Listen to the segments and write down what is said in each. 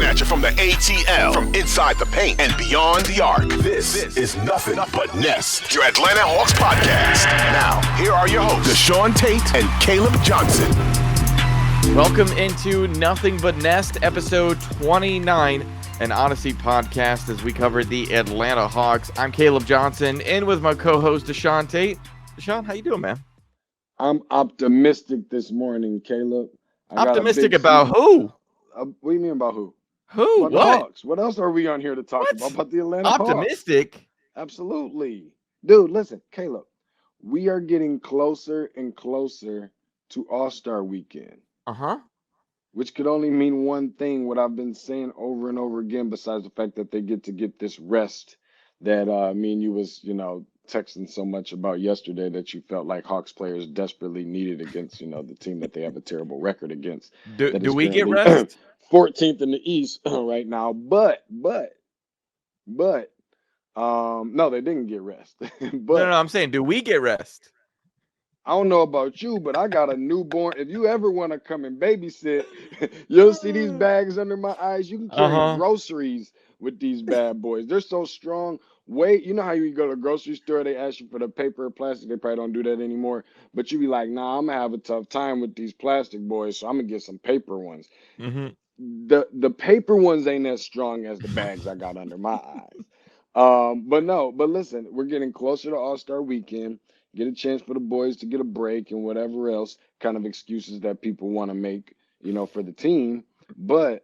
Coming at you from the ATL, from inside the paint and beyond the arc. This is Nothing But Nest, your Atlanta Hawks podcast. Now, here are your hosts, DeShaun Tate and Caleb Johnson. Welcome into Nothing But Nest, episode 29, an Odyssey podcast as we cover the Atlanta Hawks. I'm Caleb Johnson, in with my co-host, DeShaun Tate. DeShaun, how you doing, man? I'm optimistic this morning, Caleb. Optimistic about who? What do you mean about who? Who? About what? The Hawks. What else are we on here to talk about the Atlanta Optimistic? Hawks? Absolutely. Dude, listen, Caleb, we are getting closer and closer to All-Star Weekend. Uh-huh. Which could only mean one thing, what I've been saying over and over again, besides the fact that they get to get this rest that me and you was, texting so much about yesterday that you felt like Hawks players desperately needed against, the team that they have a terrible record against. Do we get rest? 14th in the East right now, but no, they didn't get rest. But No, I'm saying, do we get rest? I don't know about you, but I got a newborn. If you ever want to come and babysit, you'll see these bags under my eyes. You can carry groceries with these bad boys. They're so strong. Wait, you know how you go to the grocery store, they ask you for the paper or plastic. They probably don't do that anymore. But you be like, nah, I'm going to have a tough time with these plastic boys, so I'm going to get some paper ones. Mm-hmm. The paper ones ain't as strong as the bags I got under my eyes. But listen, we're getting closer to All-Star Weekend. Get a chance for the boys to get a break and whatever else kind of excuses that people want to make, for the team. But,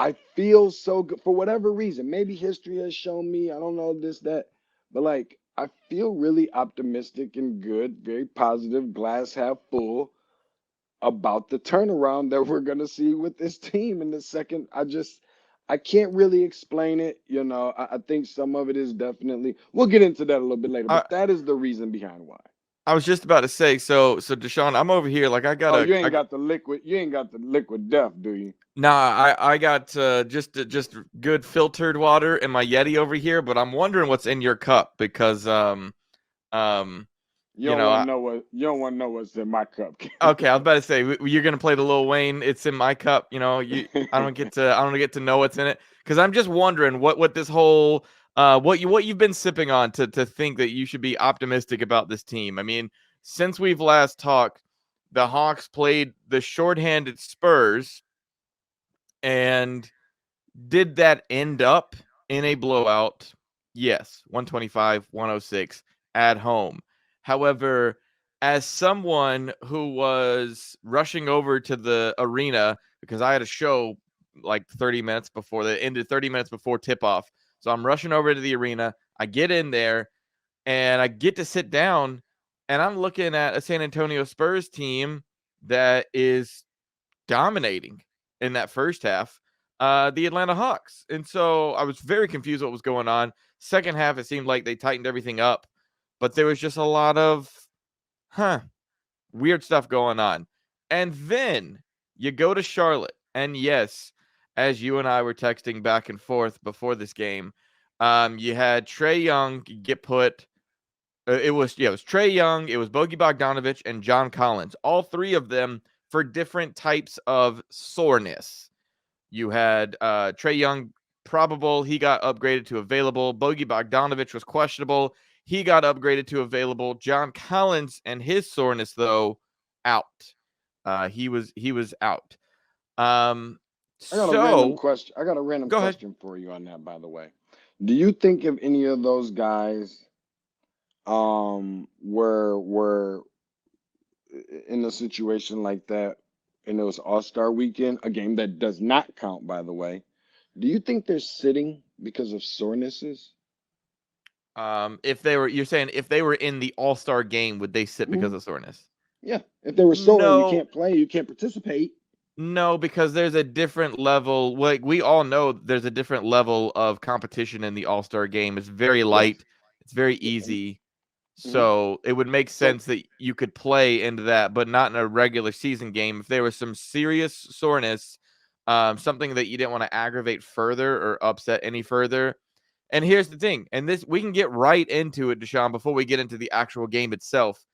I feel so good for whatever reason. Maybe history has shown me, I don't know this, that. But, I feel really optimistic and good, very positive, glass half full about the turnaround that we're going to see with this team in the second. I can't really explain it. I think some of it is definitely, we'll get into that a little bit later, but that is the reason behind why. I was just about to say, so DeShaun, I'm over here, I got you ain't got the liquid death, do you? Nah, I got just good filtered water in my Yeti over here, but I'm wondering what's in your cup because you don't want to know what's in my cup. Okay, I was about to say you're gonna play the Lil Wayne. It's in my cup. I don't get to know what's in it because I'm just wondering what this whole what you've been sipping on to think that you should be optimistic about this team. I mean, since we've last talked, the Hawks played the shorthanded Spurs. And did that end up in a blowout? Yes, 125-106 at home. However, as someone who was rushing over to the arena, because I had a show 30 minutes before that ended 30 minutes before tip-off. So I'm rushing over to the arena. I get in there, and I get to sit down, and I'm looking at a San Antonio Spurs team that is dominating in that first half, the Atlanta Hawks. And so I was very confused what was going on. Second half, it seemed like they tightened everything up, but there was just a lot of, weird stuff going on. And then you go to Charlotte. And yes, as you and I were texting back and forth before this game, you had Trae Young get put. It was Trae Young, it was Bogey Bogdanovic, and John Collins. All three of them for different types of soreness. You had Trae Young probable, he got upgraded to available. Bogey Bogdanovic was questionable, he got upgraded to available. John Collins and his soreness though out. He was out. I got a random question for you on that, by the way. Do you think if any of those guys were in a situation like that, and it was All-Star Weekend, a game that does not count, by the way, do you think they're sitting because of sorenesses? You're saying if they were in the All-Star game, would they sit because of soreness? Yeah, if they were sore, you can't play, you can't participate. No, because there's a different level. We all know there's a different level of competition in the All-Star game. It's very light. It's very easy. So it would make sense that you could play into that, but not in a regular season game. If there was some serious soreness, something that you didn't want to aggravate further or upset any further. And here's the thing, and this we can get right into it, DeShaun, before we get into the actual game itself.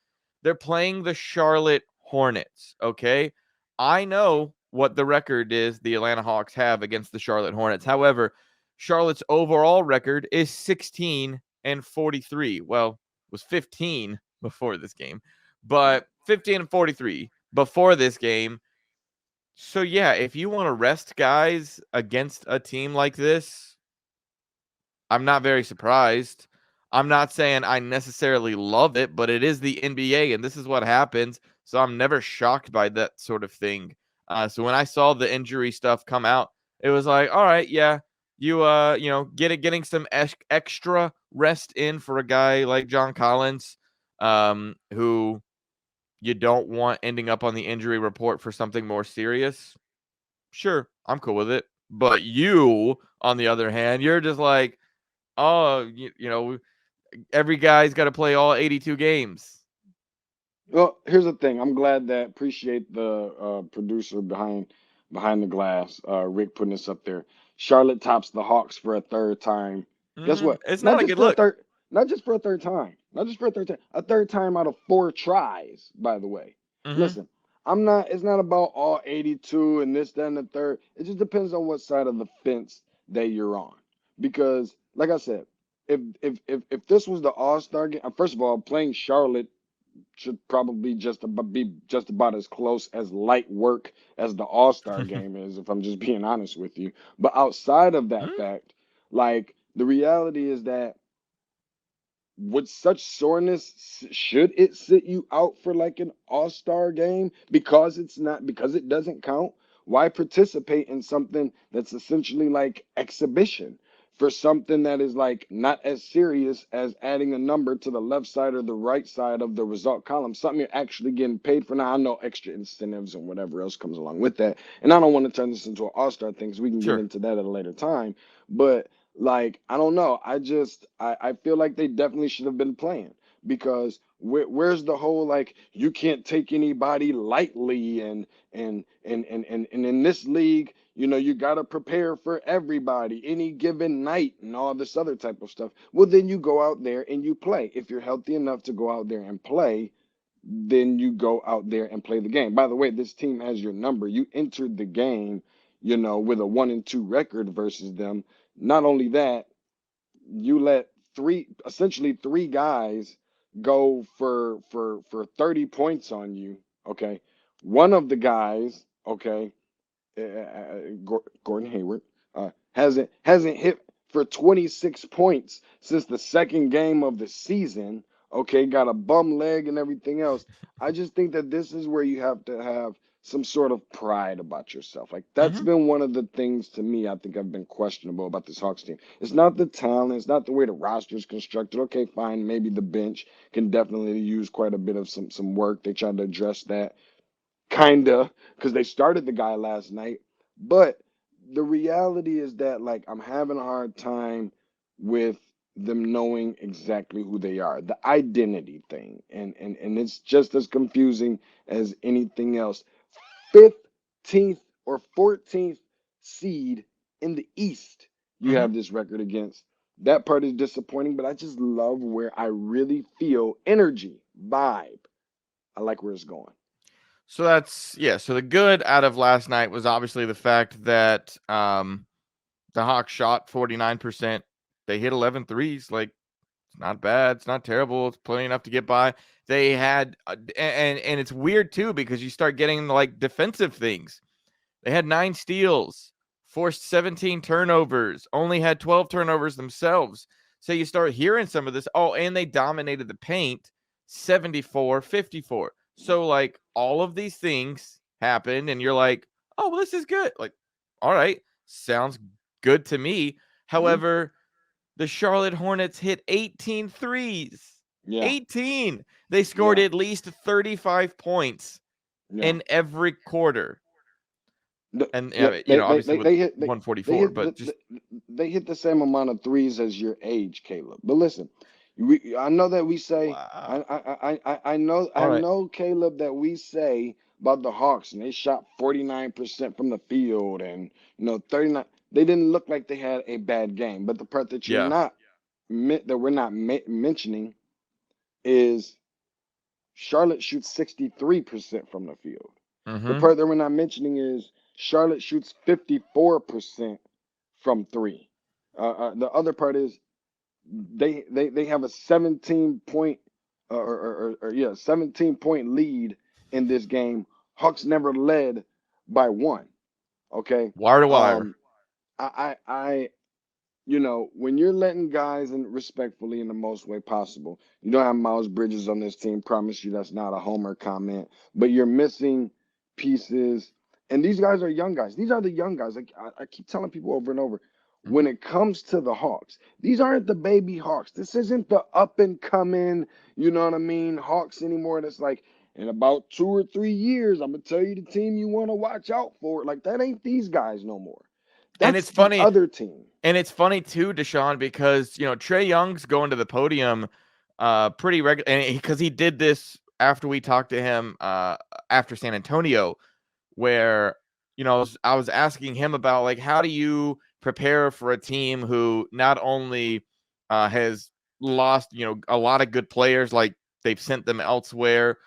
They're playing the Charlotte Hornets, okay? I know what the record is the Atlanta Hawks have against the Charlotte Hornets. However, Charlotte's overall record is 16-43. Well, it was 15 before this game, but 15-43 before this game. So yeah, if you want to rest guys against a team like this, I'm not very surprised. I'm not saying I necessarily love it, but it is the NBA and this is what happens. So I'm never shocked by that sort of thing. So when I saw the injury stuff come out, it was like, all right, yeah, getting some extra rest in for a guy like John Collins, who you don't want ending up on the injury report for something more serious. Sure, I'm cool with it. But you, on the other hand, you're just like, oh, every guy's got to play all 82 games. Well, here's the thing. I'm glad that appreciate the producer behind the glass, Rick, putting this up there. Charlotte tops the Hawks for a third time. Guess what? It's not a good look. Not just for a third time. Not just for a third time. A third time out of 4 tries, by the way. Listen, it's not about all 82 and this, that, and the third. It just depends on what side of the fence that you're on. Because, like I said, if this was the All-Star game, first of all, playing Charlotte should probably be just about as close as light work as the All-Star game is, if I'm just being honest with you. But outside of that fact, like, the reality is that with such soreness, should it sit you out for like an All-Star game because it doesn't count? Why participate in something that's essentially like exhibition for something that is like not as serious as adding a number to the left side or the right side of the result column, something you're actually getting paid for? Now, I know extra incentives and whatever else comes along with that, and I don't want to turn this into an All-Star thing, so we can get into that at a later time, but like, I don't know. I feel like they definitely should have been playing, because where's the whole like you can't take anybody lightly and in this league, you got to prepare for everybody any given night and all this other type of stuff. Well, then you go out there and you play. If you're healthy enough to go out there and play, then you go out there and play the game. By the way, this team has your number. You entered the game, with a 1-2 record versus them. Not only that, you let essentially three guys go for 30 points on you. Okay, one of the guys, okay, Gordon Hayward, hasn't hit for 26 points since the second game of the season. Okay, got a bum leg and everything else. I just think that this is where you have to have some sort of pride about yourself. Like, that's been one of the things to me I think I've been questionable about this Hawks team. It's not the talent, it's not the way the roster is constructed. Okay, fine, maybe the bench can definitely use quite a bit of some work. They tried to address that, kinda, because they started the guy last night. But the reality is that, like, I'm having a hard time with them knowing exactly who they are, the identity thing, and it's just as confusing as anything else. 15th or 14th seed in the East, you have this record against. That part is disappointing, but I just love where I really feel energy, vibe. I like where it's going. So so the good out of last night was obviously the fact that the Hawks shot 49%. They hit 11 threes. Like, it's not bad. It's not terrible. It's plenty enough to get by. They had, and it's weird too, because you start getting like defensive things. They had 9 steals, forced 17 turnovers, only had 12 turnovers themselves. So you start hearing some of this. Oh, and they dominated the paint 74-54. So like all of these things happened and you're like, oh, well, this is good. Like, all right, sounds good to me. However, the Charlotte Hornets hit 18 threes. Yeah. 18. They scored at least 35 points in every quarter. Obviously they hit 144, they hit the same amount of threes as your age, Caleb. But listen, I know that we say, I know, Caleb, that we say about the Hawks, and they shot 49% from the field, and 39. They didn't look like they had a bad game. But the part that we're not mentioning is Charlotte shoots 63% from the field. The part that we're not mentioning is Charlotte shoots 54% from three. The other part is they have a 17-point 17-point lead in this game. Hawks never led by one. Okay. Wire to wire. Um, I when you're letting guys in respectfully in the most way possible, you don't have Miles Bridges on this team. Promise you that's not a homer comment, but you're missing pieces. And these guys are young guys. These are the young guys. Like I keep telling people over and over, when it comes to the Hawks, these aren't the baby Hawks. This isn't the up and coming, you know what I mean, Hawks anymore. That's like, in about 2 or 3 years, I'm gonna tell you the team you want to watch out for. Like, that ain't these guys no more. That's And it's funny. the other team. And it's funny too, DeShaun, because Trae Young's going to the podium pretty regular, and because he did this after we talked to him after San Antonio, where I was asking him about, like, how do you prepare for a team who not only has lost a lot of good players, like they've sent them elsewhere,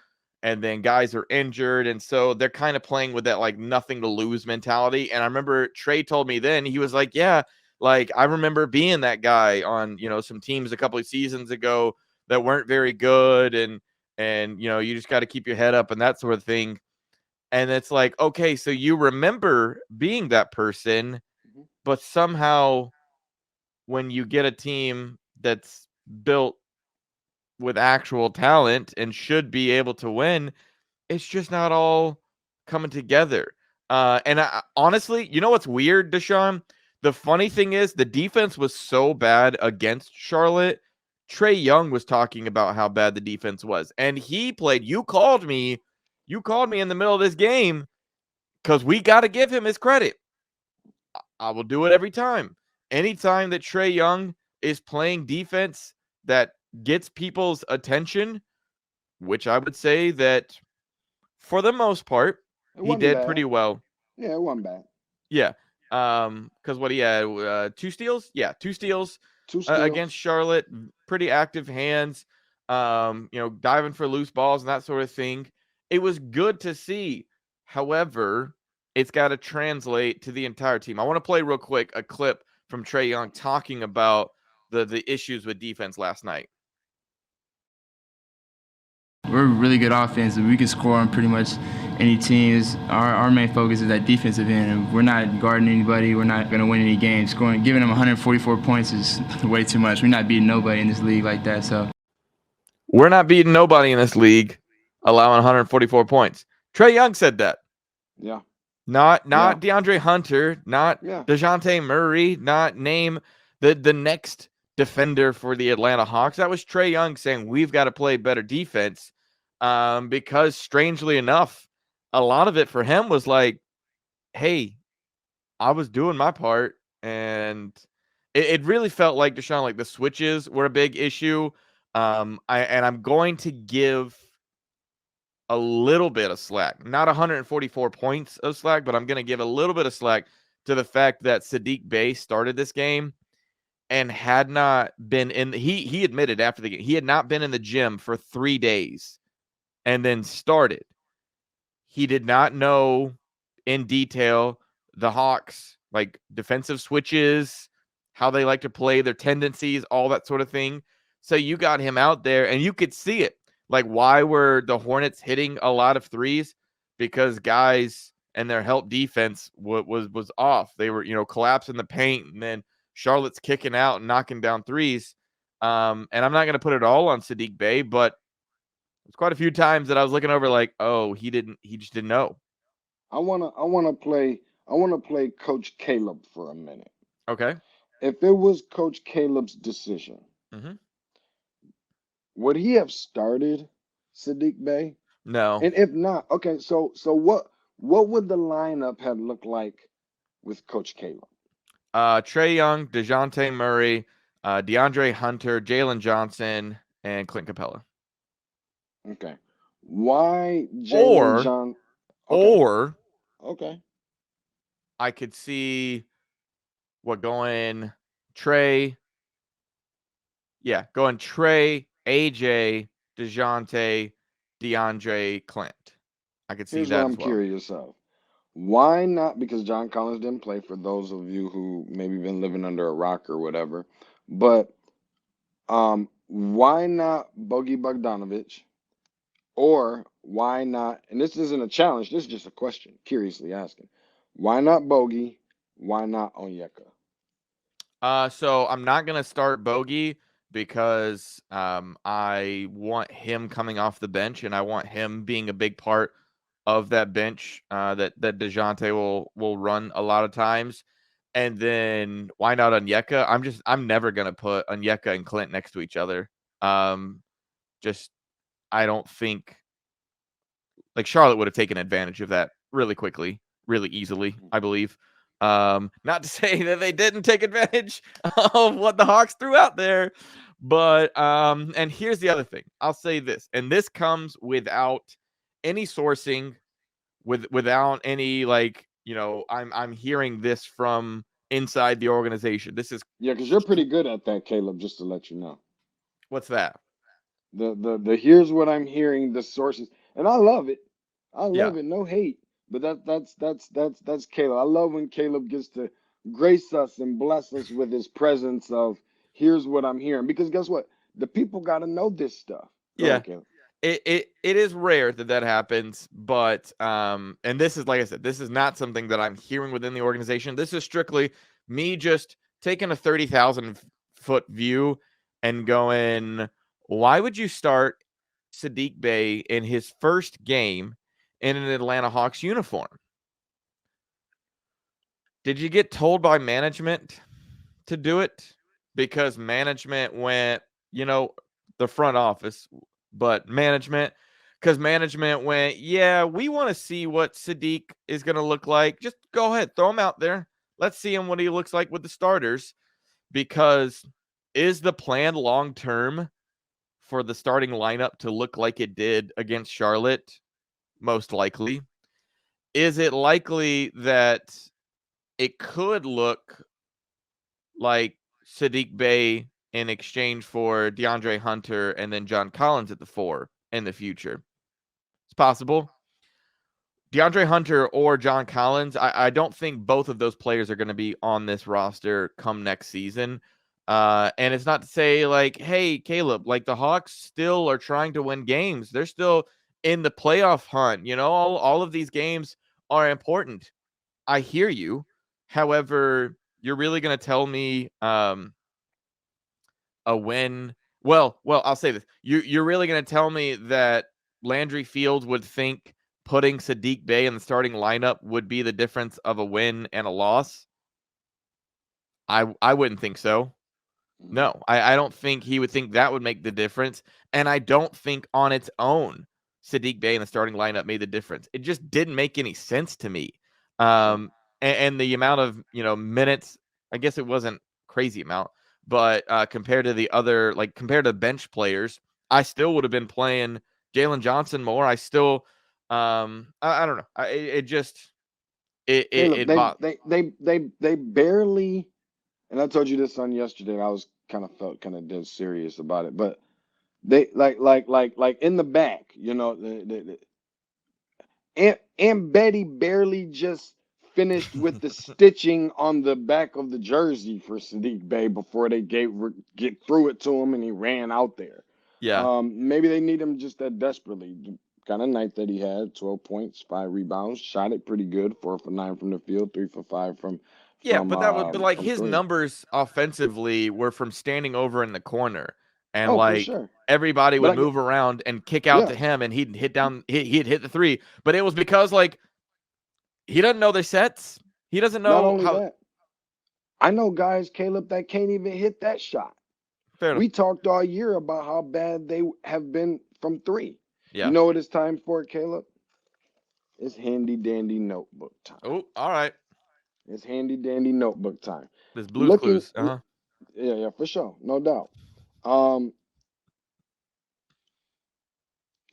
and then guys are injured, and so they're kind of playing with that like nothing to lose mentality. And I remember Trey told me then, he was like, yeah, like I remember being that guy on some teams a couple of seasons ago that weren't very good, and you just got to keep your head up and that sort of thing. And it's like, okay, so you remember being that person, but somehow when you get a team that's built with actual talent and should be able to win, it's just not all coming together. And honestly, you know what's weird, DeShaun? The funny thing is the defense was so bad against Charlotte. Trae Young was talking about how bad the defense was. And he played, you called me in the middle of this game because we got to give him his credit. I will do it every time. Anytime that Trae Young is playing defense that gets people's attention, which I would say that for the most part, he did pretty well. Yeah, it wasn't bad. Yeah. Because what he had, 2 steals? Yeah, 2 steals, against Charlotte. Pretty active hands, diving for loose balls and that sort of thing. It was good to see. However, it's got to translate to the entire team. I want to play real quick a clip from Trae Young talking about the issues with defense last night. We're a really good offense, and we can score on pretty much any team. Our main focus is that defensive end, and we're not guarding anybody. We're not going to win any games. Giving them 144 points is way too much. We're not beating nobody in this league like that. So we're not beating nobody in this league, allowing 144 points. Trae Young said that. Yeah. Not DeAndre Hunter, not DeJounte Murray, not name the next defender for the Atlanta Hawks. That was Trae Young saying we've got to play better defense. Because strangely enough, a lot of it for him was like, hey, I was doing my part. And it really felt like, DeShaun, like the switches were a big issue. I'm going to give a little bit of slack, not 144 points of slack, but I'm going to give a little bit of slack to the fact that Saddiq Bey started this game and had not been in. He admitted after the game he had not been in the gym for 3 days, and then started. He did not know in detail the Hawks, like defensive switches, how they like to play, their tendencies, all that sort of thing. So you got him out there, and you could see it. Like, why were the Hornets hitting a lot of threes? Because guys and their help defense was off. They were, collapsing the paint, and then Charlotte's kicking out and knocking down threes. And I'm not going to put it all on Saddiq Bey, but there's quite a few times that I was looking over like, oh, he just didn't know. I wanna play Coach Caleb for a minute. Okay. If it was Coach Caleb's decision, would he have started Saddiq Bey? No. And if not, okay, so what would the lineup have looked like with Coach Caleb? Trae Young, DeJounte Murray, DeAndre Hunter, Jalen Johnson, and Clint Capella. Okay. Why Jalen Johnson? Okay. I could see going Trae, AJ, DeJounte, DeAndre, Clint. I could see Here's that what as well. I'm curious of. Why not? Because John Collins didn't play, for those of you who maybe been living under a rock or whatever. But why not Bogey Bogdanovic? Or why not? And this isn't a challenge. This is just a question, curiously asking. Why not Bogey? Why not Onyeka? So I'm not gonna start Bogey because I want him coming off the bench, and I want him being a big part of that bench that DeJounte will run a lot of times. And then why not Onyeka? I'm never gonna put Onyeka and Clint next to each other. Just I don't think like Charlotte would have taken advantage of that really quickly, really easily, I believe. Not to say that they didn't take advantage of what the Hawks threw out there, but and here's the other thing. I'll say this, and this comes without any sourcing, without any I'm hearing this from inside the organization. This is Yeah, because you're pretty good at that, Caleb, just to let you know. what's that? The here's what I'm hearing, the sources. And I love it. I Yeah. love it. No hate. But that's Caleb. I love when Caleb gets to grace us and bless us with his presence of here's what I'm hearing. Because guess what? The people gotta know this stuff. Go Yeah. ahead, Caleb. It is rare that happens, but and this is, like I said, this is not something that I'm hearing within the organization. This is strictly me just taking a 30,000 foot view and going, why would you start Saddiq Bey in his first game in an Atlanta Hawks uniform? Did you get told by management to do it? Because management went, the front office, but management went, yeah, we want to see what Saddiq is going to look like. Just go ahead, throw him out there. Let's see him what he looks like with the starters. Because is the plan long term for the starting lineup to look like it did against Charlotte? Most likely. Is it likely that it could look like Saddiq Bey in exchange for DeAndre Hunter and then John Collins at the 4 in the future? It's possible. DeAndre Hunter or John Collins, I don't think both of those players are going to be on this roster come next season. And it's not to say like, hey, Caleb, like the Hawks still are trying to win games. They're still in the playoff hunt. All of these games are important. I hear you. However, you're really going to tell me a win. Well, I'll say this. You're really going to tell me that Landry Fields would think putting Saddiq Bey in the starting lineup would be the difference of a win and a loss? I wouldn't think so. No, I don't think he would think that would make the difference. And I don't think on its own, Saddiq Bey in the starting lineup made the difference. It just didn't make any sense to me. And the amount of, minutes, I guess it wasn't crazy amount, but compared to the other, compared to bench players, I still would have been playing Jalen Johnson more. I still, I don't know. Caleb, they barely, and I told you this on yesterday. I was felt kind of dead serious about it, but they like in the back, and Betty barely just finished with the stitching on the back of the jersey for Saddiq Bey before they get through it to him and he ran out there. Yeah. Maybe they need him just that desperately. The kind of night that he had, 12 points, 5 rebounds, shot it pretty good, 4 for 9 from the field, 3 for 5 from Yeah, but his three. numbers offensively were from standing over in the corner, and For sure. everybody But would move around and kick out to him, and he'd hit the 3. But it was because he doesn't know their sets. He doesn't know not only how. that. I know guys, Caleb, that can't even hit that shot. Fair enough. We talked all year about how bad they have been from 3. Yeah. You know what it's time for, Caleb? It's handy dandy notebook time. Oh, all right. It's handy dandy notebook time. This Blue's Clues. Uh-huh. Yeah, for sure. No doubt.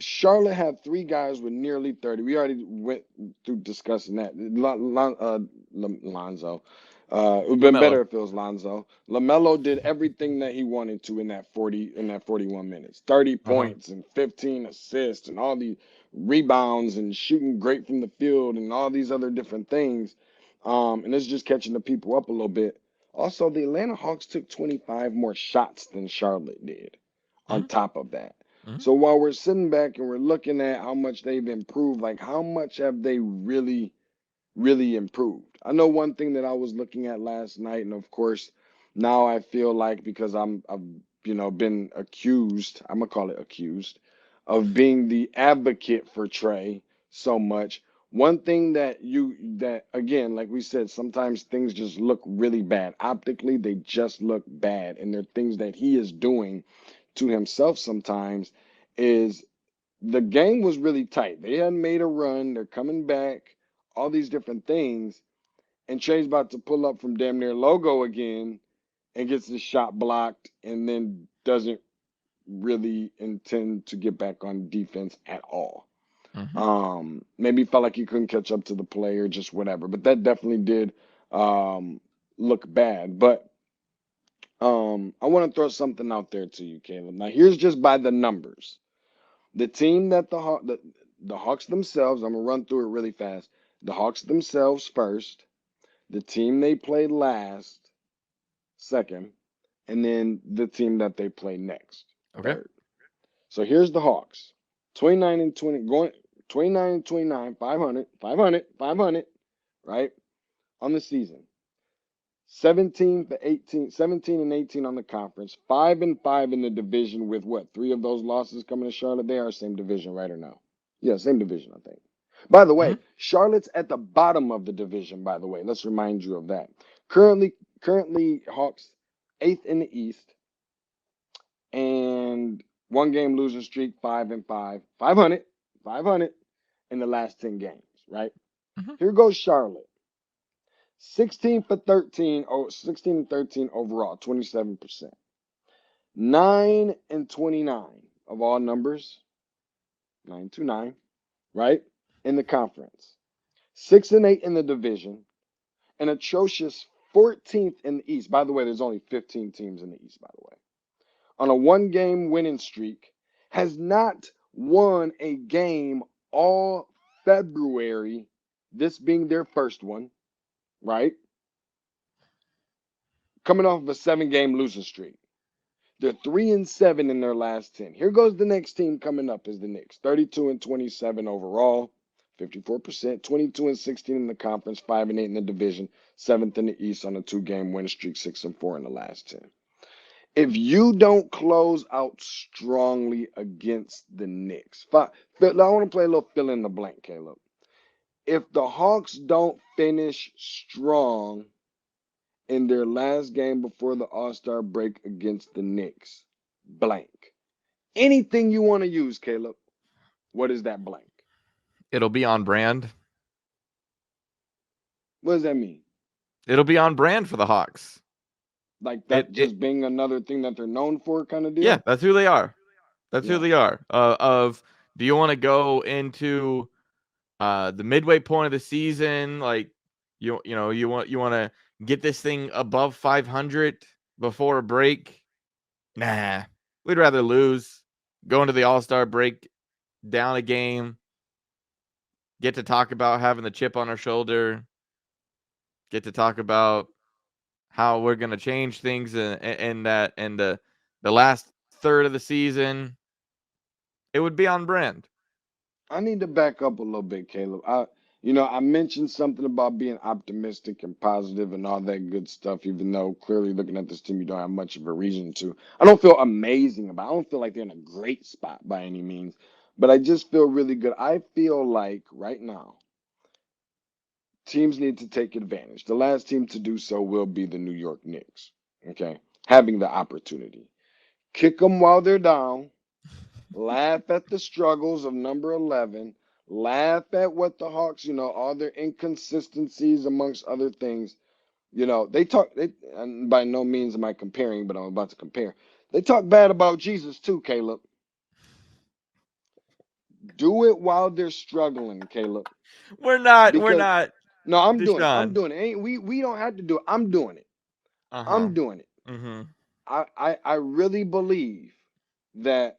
Charlotte had 3 guys with nearly 30. We already went through discussing that. Lonzo. It would have been better if it was Lonzo. LaMelo did everything that he wanted to in that 41 minutes. 30 points and 15 assists and all these rebounds and shooting great from the field and all these other different things. And it's just catching the people up a little bit. Also, the Atlanta Hawks took 25 more shots than Charlotte did on Mhm, top of that. mhm. So while we're sitting back and we're looking at how much they've improved, like how much have they really improved? I know one thing that I was looking at last night, and of course, now I feel like because I've been accused, I'm gonna call it accused, of being the advocate for Trey so much. One thing that again, like we said, sometimes things just look really bad. Optically, they just look bad. And there are things that he is doing to himself sometimes is the game was really tight. They hadn't made a run, they're coming back, all these different things. And Trey's about to pull up from damn near logo again and gets the shot blocked and then doesn't really intend to get back on defense at all. Mhm. Maybe felt like he couldn't catch up to the player, just whatever. But that definitely did look bad. But I want to throw something out there to you, Caleb. Now, here's just by the numbers. The team that the Hawks themselves, I'm gonna run through it really fast. The Hawks themselves first, the team they played last, second, and then the team that they play next, Okay. third. So here's the Hawks. 29 and 20 going 29 and 29, 500, 500, 500, right? On the season. 17 for 18, 17 and 18 on the conference, 5 and 5 in the division with what? 3 of those losses coming to Charlotte. They are same division, right or no? Yeah, same division, I think. By the way, Mhm. Charlotte's at the bottom of the division, by the way. Let's remind you of that. Currently Hawks 8th in the East and 1 game losing streak, 5 and 5, 500, 500 in the last 10 games, right? Mhm. Here goes Charlotte. 16 for 13, 16 and 13 overall, 27%. 9 and 29 of all numbers, 9-9, right? In the conference. 6 and 8 in the division, an atrocious 14th in the East. By the way, there's only 15 teams in the East, by the way. On a 1 game winning streak, has not won a game all February, this being their first one, right? Coming off of a 7 game losing streak. They're 3-7 in their last 10. Here goes the next team coming up is the Knicks. 32 and 27 overall, 54%, 22 and 16 in the conference, 5 and 8 in the division, 7th in the East on a 2 game win streak, 6 and 4 in the last 10. If you don't close out strongly against the Knicks, I want to play a little fill in the blank, Caleb. If the Hawks don't finish strong in their last game before the All-Star break against the Knicks, blank. Anything you want to use, Caleb. What is that blank? It'll be on brand. What does that mean? It'll be on brand for the Hawks. Like It that it just being another thing that they're known for kind of yeah, deal? that's who they are. That's who Yeah. they are. Do you want to go into the midway point of the season, like you want to get this thing above 500 before a break? Nah, we'd rather lose. Go into the All-Star break down a game, get to talk about having the chip on our shoulder, get to talk about how we're going to change things in the last third of the season. It would be on brand. I need to back up a little bit, Caleb. I mentioned something about being optimistic and positive and all that good stuff, even though clearly looking at this team, you don't have much of a reason to. I don't feel amazing about it. I don't feel like they're in a great spot by any means, but I just feel really good. I feel like right now, teams need to take advantage. The last team to do so will be the New York Knicks, okay? Having the opportunity. Kick them while they're down. Laugh at the struggles of number 11. Laugh at what the Hawks, all their inconsistencies amongst other things. And by no means am I comparing, but I'm about to compare. They talk bad about Jesus too, Caleb. Do it while they're struggling, Caleb. We're not. We're Because not. no, I'm doing it. I'm Deshaun. doing it. We don't have to do it. I'm doing it. Uh-huh. I'm doing it. Mhm. I really believe that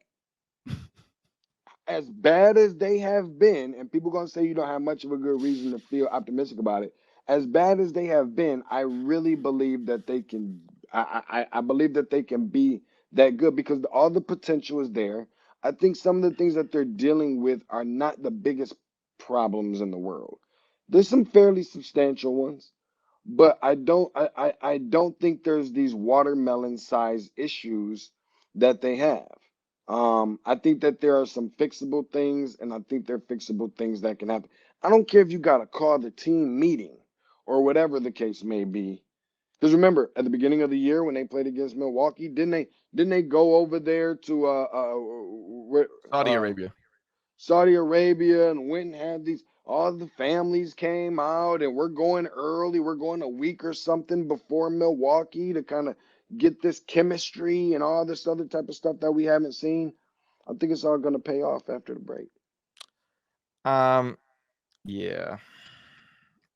as bad as they have been, and people gonna say you don't have much of a good reason to feel optimistic about it. As bad as they have been, I really believe that they can. I believe that they can be that good because all the potential is there. I think some of the things that they're dealing with are not the biggest problems in the world. There's some fairly substantial ones, but I don't think there's these watermelon size issues that they have. I think that there are some fixable things, and I think they're fixable things that can happen. I don't care if you got to call the team meeting or whatever the case may be. Because remember, at the beginning of the year when they played against Milwaukee, didn't they go over there to Saudi Arabia. Saudi Arabia and went and had these, all the families came out, and we're going early. We're going a week or something before Milwaukee to kind of get this chemistry and all this other type of stuff that we haven't seen. I think it's all going to pay off after the break. Yeah.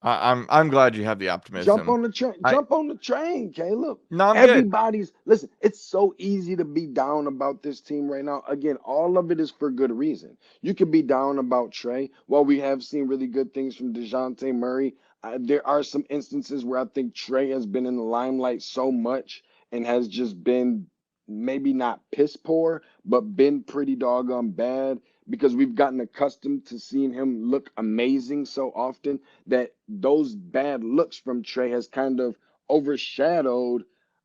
I'm glad you have the optimism. Jump on the train. Jump on the train, Caleb. No, I'm Everybody's listen. It's so easy to be down about this team right now. Again, all of it is for good reason. You could be down about Trey. While we have seen really good things from DeJounte Murray, there are some instances where I think Trey has been in the limelight so much and has just been maybe not piss poor, but been pretty doggone bad because we've gotten accustomed to seeing him look amazing so often that those bad looks from Trey has kind of overshadowed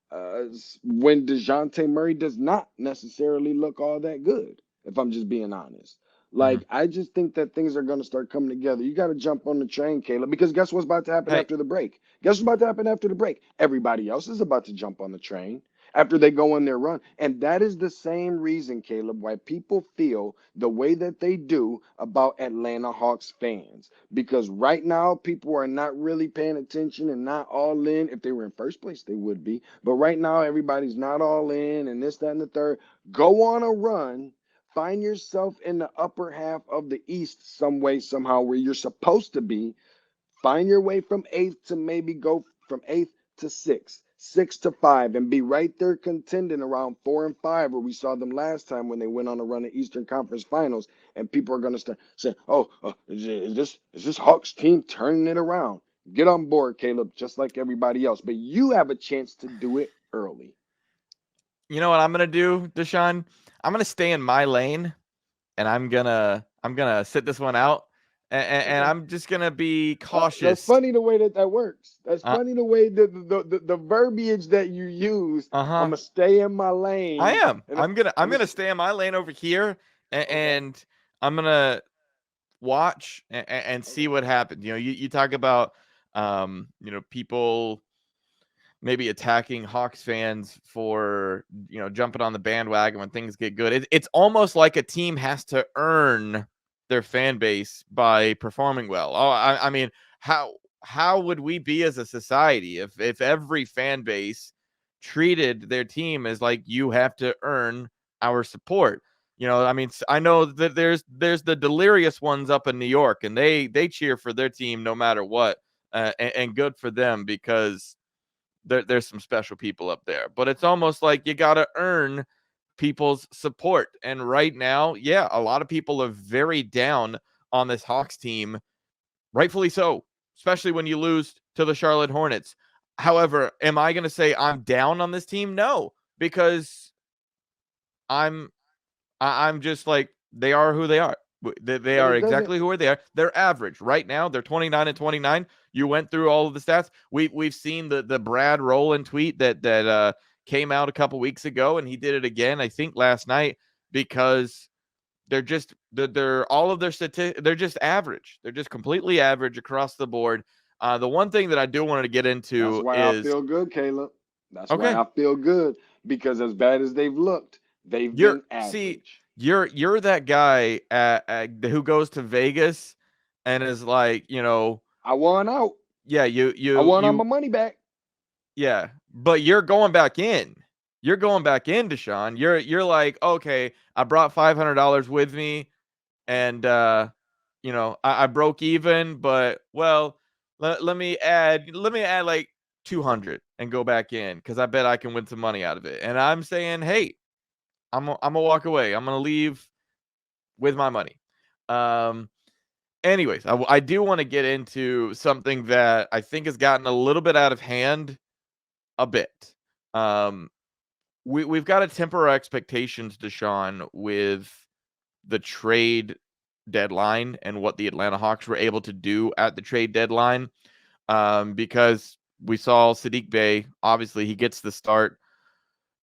when DeJounte Murray does not necessarily look all that good, if I'm just being honest. Like, I just think that things are going to start coming together. You got to jump on the train, Caleb, because guess what's about to happen after the break? Guess what's about to happen after the break? Everybody else is about to jump on the train after they go on their run. And that is the same reason, Caleb, why people feel the way that they do about Atlanta Hawks fans. Because right now, people are not really paying attention and not all in. If they were in first place, they would be. But right now, everybody's not all in and this, that, and the third. Go on a run. Find yourself in the upper half of the East some way, somehow, where you're supposed to be. Find your way from 8th to maybe go from 8th to 6th. 6 to 5, and be right there contending around 4 and 5, where we saw them last time when they went on a run of Eastern Conference Finals. And people are going to start saying, "Oh, is this Hawks team turning it around?" Get on board, Caleb, just like everybody else. But you have a chance to do it early. You know what I'm gonna do, DeShaun? I'm gonna stay in my lane, and I'm gonna sit this one out. And I'm just gonna be cautious. That's funny the way that works. That's funny the way the verbiage that you use. I'm gonna stay in my lane. I am. I'm gonna stay in my lane over here, and I'm gonna watch and see what happens. You know, you talk about people maybe attacking Hawks fans for jumping on the bandwagon when things get good. It's almost like a team has to earn their fan base by performing well. Oh, I mean, how would we be as a society if every fan base treated their team as like, you have to earn our support? I mean, I know that there's the delirious ones up in New York, and they cheer for their team no matter what, and good for them, because there's some special people up there. But it's almost like you got to earn people's support. And right now, yeah, a lot of people are very down on this Hawks team, rightfully so, especially when you lose to the Charlotte Hornets. However, am I going to say I'm down on this team? No, because I'm just like, they are who they are. They are exactly who they are. They're average right now. They're 29-29. You went through all of the stats. We've seen the Brad Rowland tweet that came out a couple weeks ago, and he did it again, I think last night, because they're all of their statistics, they're just average. They're just completely average across the board. The one thing that I do want to get into That's why I feel good, Caleb. That's why I feel good, because as bad as they've looked, they've been average. See, you're that guy who goes to Vegas and is like, I won out. Yeah, I won all my money back. Yeah, but you're going back in. You're going back in, DeShaun. You're like, okay, I brought $500 with me, and I broke even, but let me add like 200 and go back in, because I bet I can win some money out of it. And I'm saying, hey, I'm gonna walk away. I'm gonna leave with my money. Anyways, I do want to get into something that I think has gotten a little bit out of hand a bit. We've got to temper our expectations, DeShaun, with the trade deadline and what the Atlanta Hawks were able to do at the trade deadline. Because we saw Saddiq Bey, obviously he gets the start.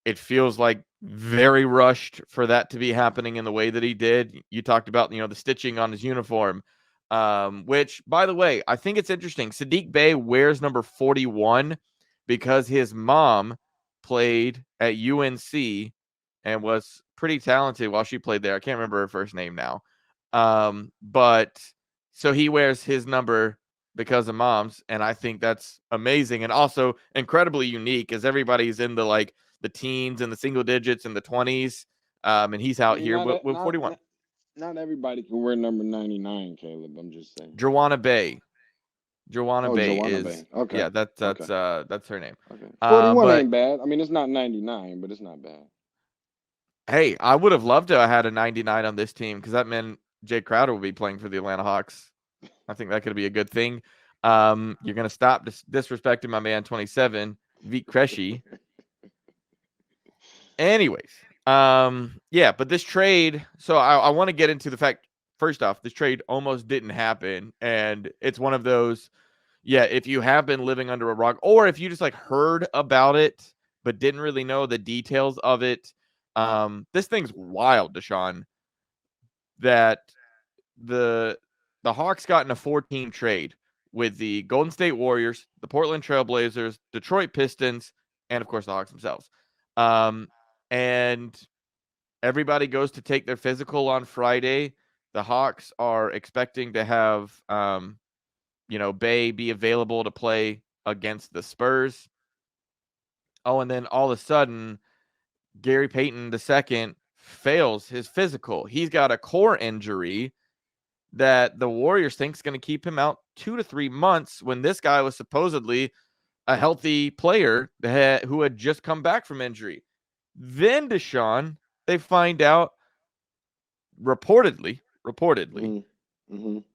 It feels like very rushed for that to be happening in the way that he did. You talked about, the stitching on his uniform, which, by the way, I think it's interesting. Saddiq Bey wears number 41 because his mom played at UNC and was pretty talented while she played there. I can't remember her first name now. But so he wears his number because of mom's, and I think that's amazing and also incredibly unique as everybody's in the teens and the single digits and the 20s, and he's out here with 41. Not everybody can wear number 99, Caleb. I'm just saying. Joanna Bey. Joanna Bey is Bey. Okay. Yeah, that's her name. Okay. 41 but, ain't bad. I mean, it's not 99, but it's not bad. Hey, I would have loved to have had a 99 on this team because that meant Jay Crowder would be playing for the Atlanta Hawks. I think that could be a good thing. You're gonna stop disrespecting my man 27, Vit Krejci. Anyways, but this trade. So I want to get into the fact. First off, this trade almost didn't happen, and it's one of those. Yeah, if you have been living under a rock, or if you just heard about it but didn't really know the details of it, this thing's wild, DeShaun. That the Hawks got in a 4-team trade with the Golden State Warriors, the Portland Trailblazers, Detroit Pistons, and of course the Hawks themselves. And everybody goes to take their physical on Friday. The Hawks are expecting to have, Bey be available to play against the Spurs. Oh, and then all of a sudden, Gary Payton II fails his physical. He's got a core injury that the Warriors think is going to keep him out 2 to 3 months when this guy was supposedly a healthy player who had just come back from injury. Then, DeShaun, they find out reportedly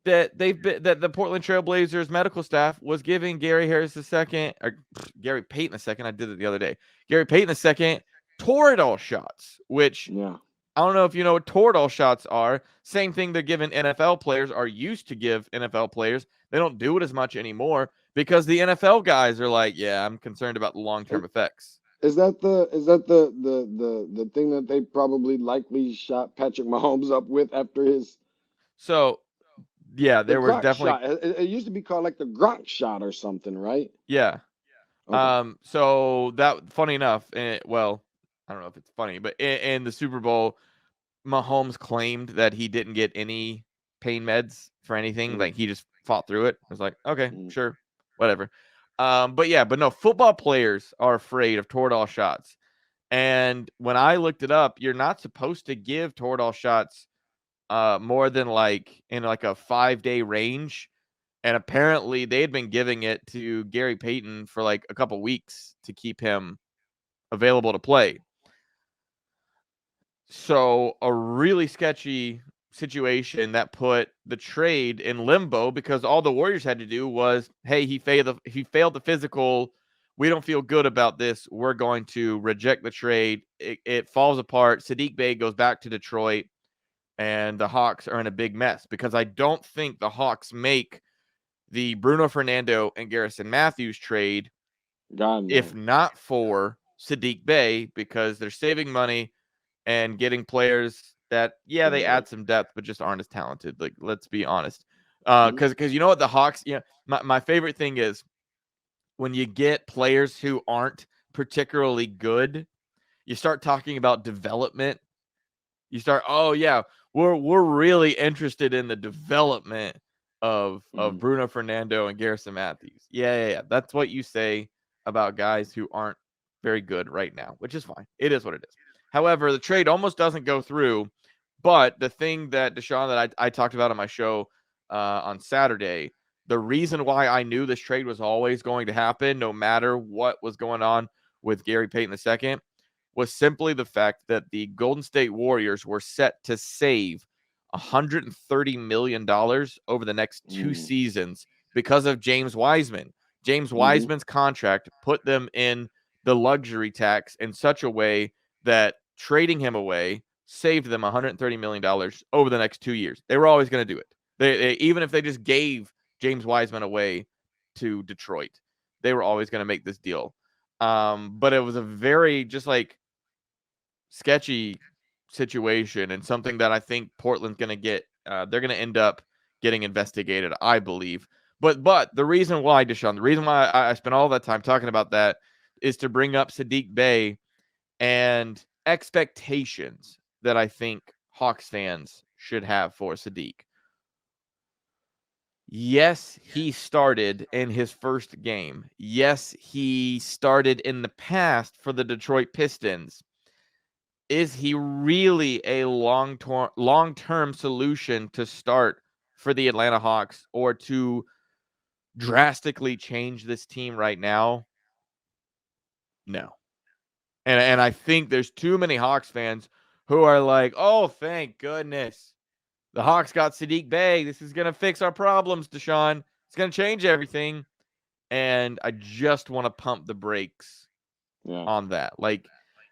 that that the Portland Trailblazers medical staff was giving Gary Gary Payton II. I did it the other day. Gary Payton II Toradol shots, which I don't know if you know what Toradol shots are. Same thing they're giving NFL players, are used to give NFL players. They don't do it as much anymore because the NFL guys are like, yeah, I'm concerned about the long-term effects. Is that the thing that they probably likely shot Patrick Mahomes up with after his? So, yeah, there were definitely. Shot. It used to be called like the Gronk shot or something, right? Yeah. Okay. So that, funny enough, well, I don't know if it's funny, but in the Super Bowl, Mahomes claimed that he didn't get any pain meds for anything. Like he just fought through it. I was like, okay, sure, whatever. But no, football players are afraid of Toradol shots. And when I looked it up, you're not supposed to give Toradol shots more than in a 5-day range. And apparently they had been giving it to Gary Payton for a couple weeks to keep him available to play. So a really sketchy situation that put the trade in limbo because all the Warriors had to do was, hey, he failed the physical. We don't feel good about this. We're going to reject the trade. It falls apart. Saddiq Bey goes back to Detroit, and the Hawks are in a big mess because I don't think the Hawks make the Bruno Fernando and Garrison Matthews trade if not for Saddiq Bey, because they're saving money and getting players that, they add some depth, but just aren't as talented. Let's be honest. Because you know what, the Hawks, my favorite thing is when you get players who aren't particularly good, you start talking about development. You start, we're really interested in the development of Bruno Fernando and Garrison Matthews. Yeah. That's what you say about guys who aren't very good right now, which is fine. It is what it is. However, the trade almost doesn't go through. But the thing that, DeShaun, that I talked about on my show on Saturday, the reason why I knew this trade was always going to happen, no matter what was going on with Gary Payton II, was simply the fact that the Golden State Warriors were set to save $130 million over the next 2 Mm. seasons because of James Wiseman. James Mm-hmm. Wiseman's contract put them in the luxury tax in such a way that trading him away saved them $130 million over the next 2 years. They were always going to do it. They even if they just gave James Wiseman away to Detroit, they were always going to make this deal. But it was a very just like sketchy situation and something that I think Portland's going to get. They're going to end up getting investigated, I believe. But the reason why, DeShaun, the reason why I spent all that time talking about that is to bring up Saddiq Bey and expectations that I think Hawks fans should have for Saddiq. Yes, he started in his first game. Yes, he started in the past for the Detroit Pistons. Is he really a long-term solution to start for the Atlanta Hawks or to drastically change this team right now? No. And I think there's too many Hawks fans who are like, "Oh, thank goodness. The Hawks got Saddiq Bey. This is going to fix our problems, DeShaun. It's going to change everything." And I just want to pump the brakes Yeah. on that. Like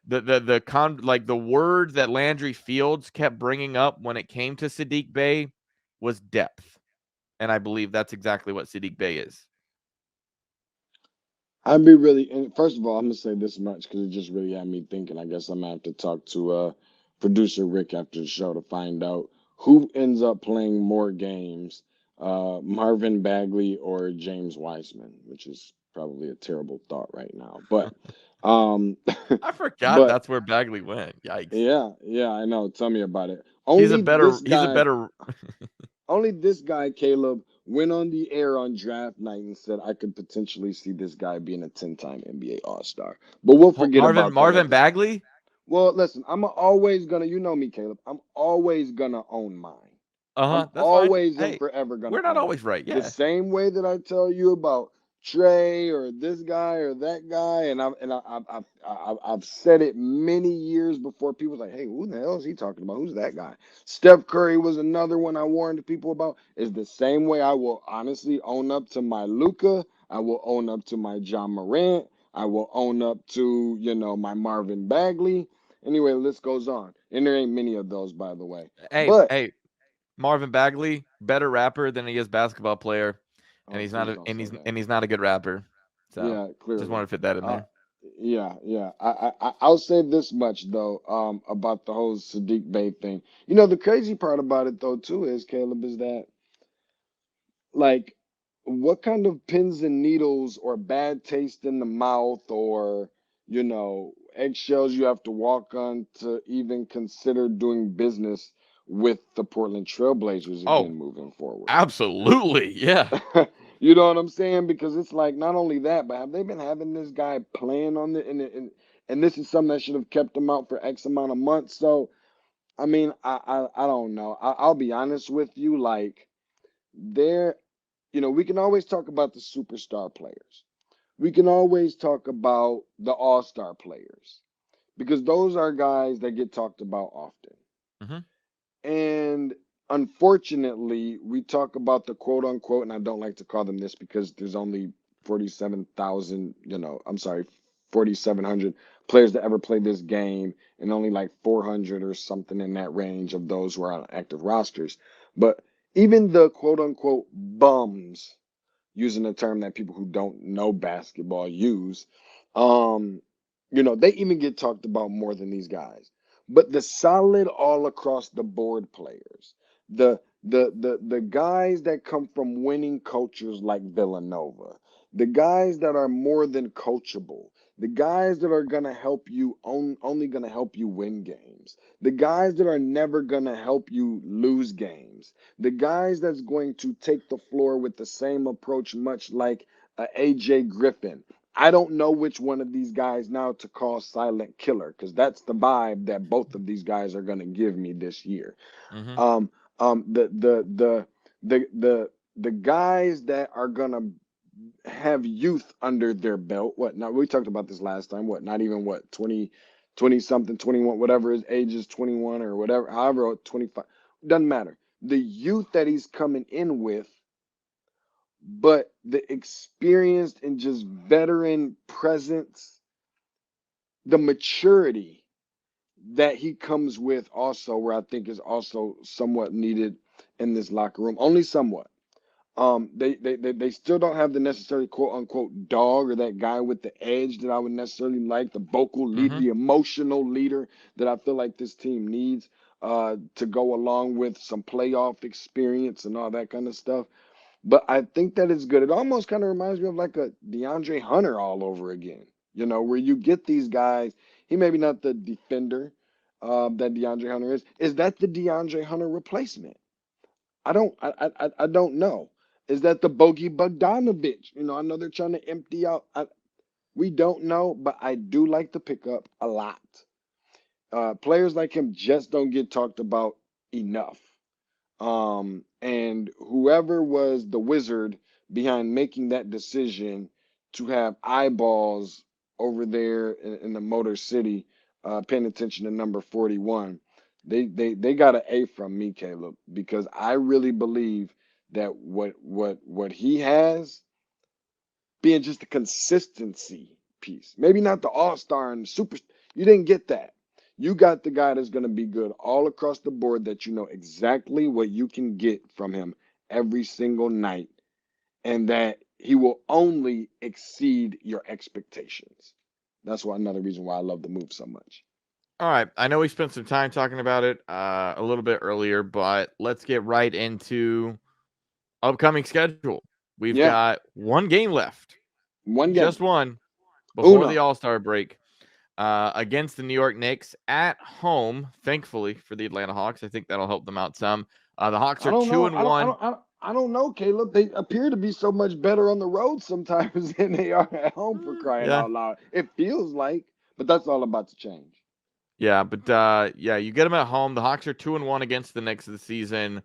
the word that Landry Fields kept bringing up when it came to Saddiq Bey was depth. And I believe that's exactly what Saddiq Bey is. I'd be really, and first of all, I'm gonna say this much because it just really had me thinking. I guess I'm gonna have to talk to producer Rick after the show to find out who ends up playing more games, Marvin Bagley or James Wiseman, which is probably a terrible thought right now. But, um, I forgot but that's where Bagley went. Yikes. yeah, I know. Tell me about it. He's a Only better this he's a guy. better Only this guy, Caleb, went on the air on draft night and said, I could potentially see this guy being a 10-time NBA All-Star. But we'll forget about that Marvin at this point. Bagley? Well, listen, I'm always gonna, you know me, Caleb. I'm always gonna own mine. I'm Uh-huh. That's fine. always and Hey, forever gonna we're not own it. always right. The Yeah. same way that I tell you about Trey or this guy or that guy, and I've said it many years before. People like, hey, who the hell is he talking about? Who's that guy? Steph Curry was another one I warned people about. Is the same way I will honestly own up to my Luka. I will own up to my John Morant. I will own up to my Marvin Bagley. Anyway, the list goes on, and there ain't many of those, by the way. But Hey, Marvin Bagley, better rapper than he is basketball player, and oh, he's not please a don't say that. he's not a good rapper. So Yeah, just want clearly. to fit that in Uh, there. yeah. I'll say this much though, about the whole Sadiq Bey thing. The crazy part about it though too is Caleb is that like, what kind of pins and needles or bad taste in the mouth or eggshells you have to walk on to even consider doing business with the Portland Trailblazers Oh, again moving forward. absolutely. Yeah. You know what I'm saying? Because it's like not only that, but have they been having this guy playing on the and this is something that should have kept him out for X amount of months. So I mean, I don't know. I'll be honest with you, like there, we can always talk about the superstar players. We can always talk about the all-star players because those are guys that get talked about often. Hmm. And unfortunately, we talk about the quote unquote, and I don't like to call them this because there's only 47,000, I'm sorry, 4,700 players that ever played this game, and only like 400 or something in that range of those who are on active rosters. But even the quote unquote bums, using a term that people who don't know basketball use, um, they even get talked about more than these guys. But the solid all across the board players, the guys that come from winning cultures like Villanova, the guys that are more than coachable, the guys that are gonna help you only gonna help you win games, the guys that are never gonna help you lose games, the guys that's going to take the floor with the same approach, much like AJ Griffin. I don't know which one of these guys now to call silent killer because that's the vibe that both of these guys are going to give me this year. Hmm. Um, the guys that are going to have youth under their belt. What now? We talked about this last time. What? Not even what 20 something, 21, whatever his age is, 21 or whatever, however old, 25. doesn't matter. The youth that he's coming in with, but the experienced and just veteran presence, the maturity that he comes with also, where I think is also somewhat needed in this locker room, only somewhat. They still don't have the necessary quote unquote dog or that guy with the edge that I would necessarily like, the vocal leader, Mm-hmm. the emotional leader that I feel like this team needs to go along with some playoff experience and all that kind of stuff. But I think that is good. It almost kind of reminds me of like a DeAndre Hunter all over again, where you get these guys. He maybe not the defender that DeAndre Hunter is. Is that the DeAndre Hunter replacement? I don't know. Is that the Bogey Bogdanovich? I know they're trying to empty out. We don't know, but I do like the pickup a lot. Players like him just don't get talked about enough. And whoever was the wizard behind making that decision to have eyeballs over there in the Motor City, paying attention to number 41, they got an A from me, Caleb, because I really believe that what he has, being just a consistency piece, maybe not the all-star and super, you didn't get that. You got the guy that's going to be good all across the board, that you know exactly what you can get from him every single night, and that he will only exceed your expectations. That's another reason why I love the move so much. All right. I know we spent some time talking about it a little bit earlier, but let's get right into upcoming schedule. We've Yeah, got one game left, one game. just one, before Uno. the All-Star break. Against the New York Knicks at home, thankfully for the Atlanta Hawks. I think that'll help them out some. The Hawks I are don't know. 2-1. I don't know, Caleb. They appear to be so much better on the road sometimes than they are at home, for crying Yeah. out loud. It feels like, but that's all about to change. Yeah, but yeah, you get them at home. The Hawks are 2-1 against the Knicks this season.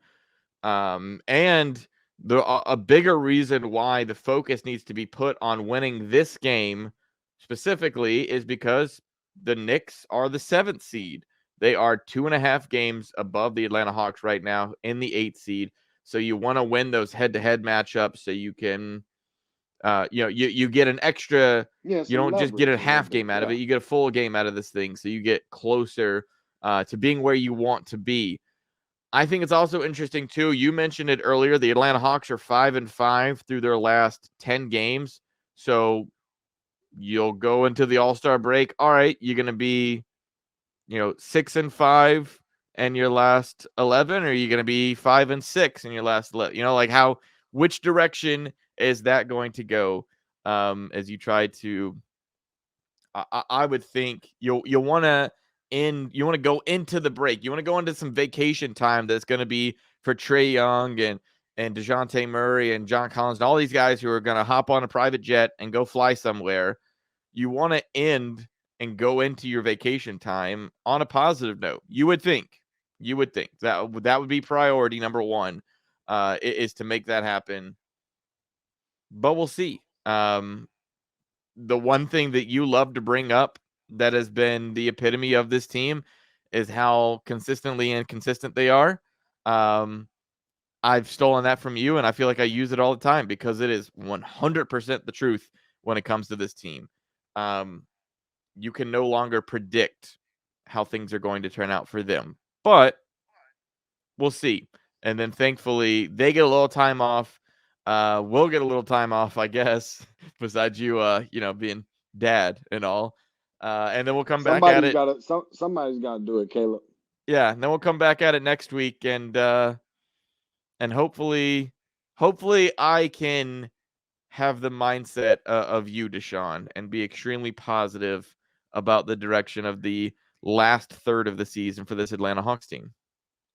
And a bigger reason why the focus needs to be put on winning this game specifically is because the Knicks are the 7th seed. They are 2.5 games above the Atlanta Hawks right now in the 8th seed. So you want to win those head-to-head matchups so you can, you get an extra. Yeah, You some don't just get leverage a a little half bit. game out of Yeah. it. You get a full game out of this thing. So you get closer to being where you want to be. I think it's also interesting too. You mentioned it earlier. The Atlanta Hawks are 5-5 through their last 10 games. So you'll go into the All-Star break. All right, you're going to be, 6-5 and your last 11, or are you going to be 5-6 in your last 11? Which direction is that going to go? As you try to, I would think you'll want to go into the break. You want to go into some vacation time that's going to be for Trae Young and DeJounte Murray and John Collins and all these guys who are going to hop on a private jet and go fly somewhere. You want to end and go into your vacation time on a positive note. You would think that would be priority number one, is to make that happen. But we'll see. The one thing that you love to bring up that has been the epitome of this team is how consistently inconsistent they are. I've stolen that from you, and I feel like I use it all the time because it is 100% the truth when it comes to this team. You can no longer predict how things are going to turn out for them, but we'll see. And then thankfully they get a little time off. We'll get a little time off, I guess, besides you, being dad and all. And then we'll come back at it. Somebody's gotta do it, Caleb. Yeah, and then we'll come back at it next week, and hopefully I can have the mindset of you, DeShaun, and be extremely positive about the direction of the last third of the season for this Atlanta Hawks team.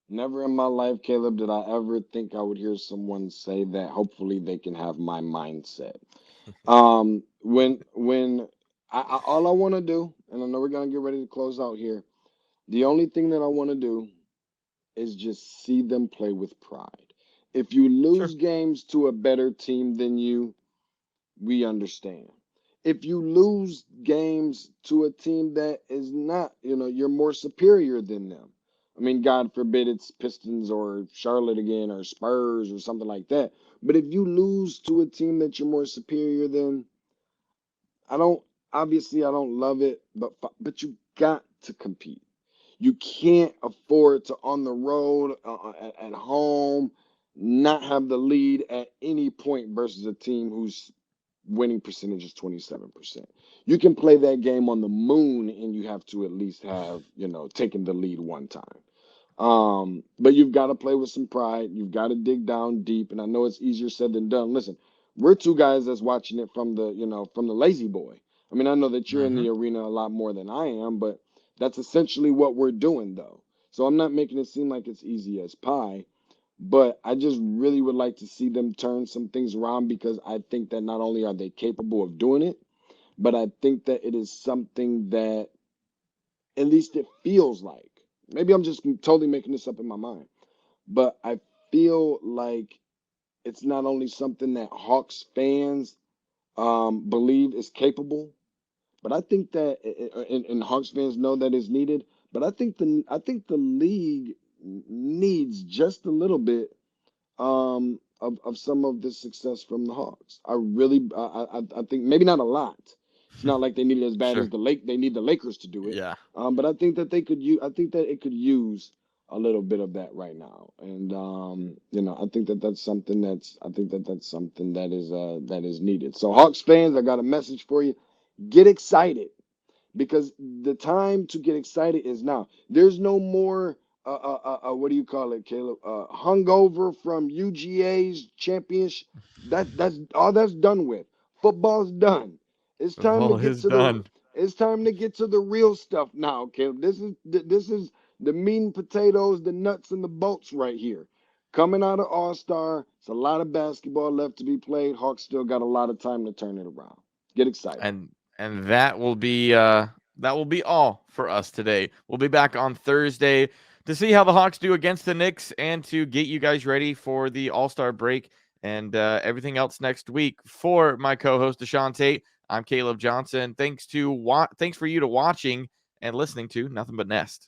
Never in my life, Caleb, did I ever think I would hear someone say that. Hopefully, they can have my mindset. When all I want to do, and I know we're gonna get ready to close out here. The only thing that I want to do is just see them play with pride. If you lose Sure. games to a better team than you, we understand. If you lose games to a team that is not, you're more superior than them, I mean, God forbid it's Pistons or Charlotte again or Spurs or something like that. But if you lose to a team that you're more superior than, I don't obviously I don't love it, but you got to compete. You can't afford to on the road at home not have the lead at any point versus a team whose winning percentage is 27%. You can play that game on the moon and you have to at least have, taken the lead one time. But you've got to play with some pride. You've got to dig down deep. And I know it's easier said than done. Listen, we're two guys that's watching it from the lazy boy. I mean, I know that you're in the arena a lot more than I am, but that's essentially what we're doing, though. So I'm not making it seem like it's easy as pie, but I just really would like to see them turn some things around because I think that not only are they capable of doing it, but I think that it is something that at least it feels like. Maybe I'm just totally making this up in my mind, but I feel like it's not only something that Hawks fans believe is capable, but I think that and Hawks fans know that is needed. But I think the league needs just a little bit of some of the success from the Hawks. I think maybe not a lot. It's not like they need it as bad as Sure. they need the Lakers to do it. Yeah. But I think that I think that it could use a little bit of that right now. And I think that that's something that is needed. So Hawks fans, I got a message for you. Get excited because the time to get excited is now. There's no more what do you call it, Caleb? Hungover from UGA's championship. That's all that's done with. Football's done. It's The time to ball get is to done. the real stuff now, Caleb. This is the meat and potatoes, the nuts and the bolts right here. Coming out of All-Star, it's a lot of basketball left to be played. Hawks still got a lot of time to turn it around. Get excited. And that will be all for us today. We'll be back on Thursday to see how the Hawks do against the Knicks and to get you guys ready for the All-Star break and everything else next week. For my co-host DeShaun Tate, I'm Caleb Johnson. Thanks for you to watching and listening to Nothing But Nest.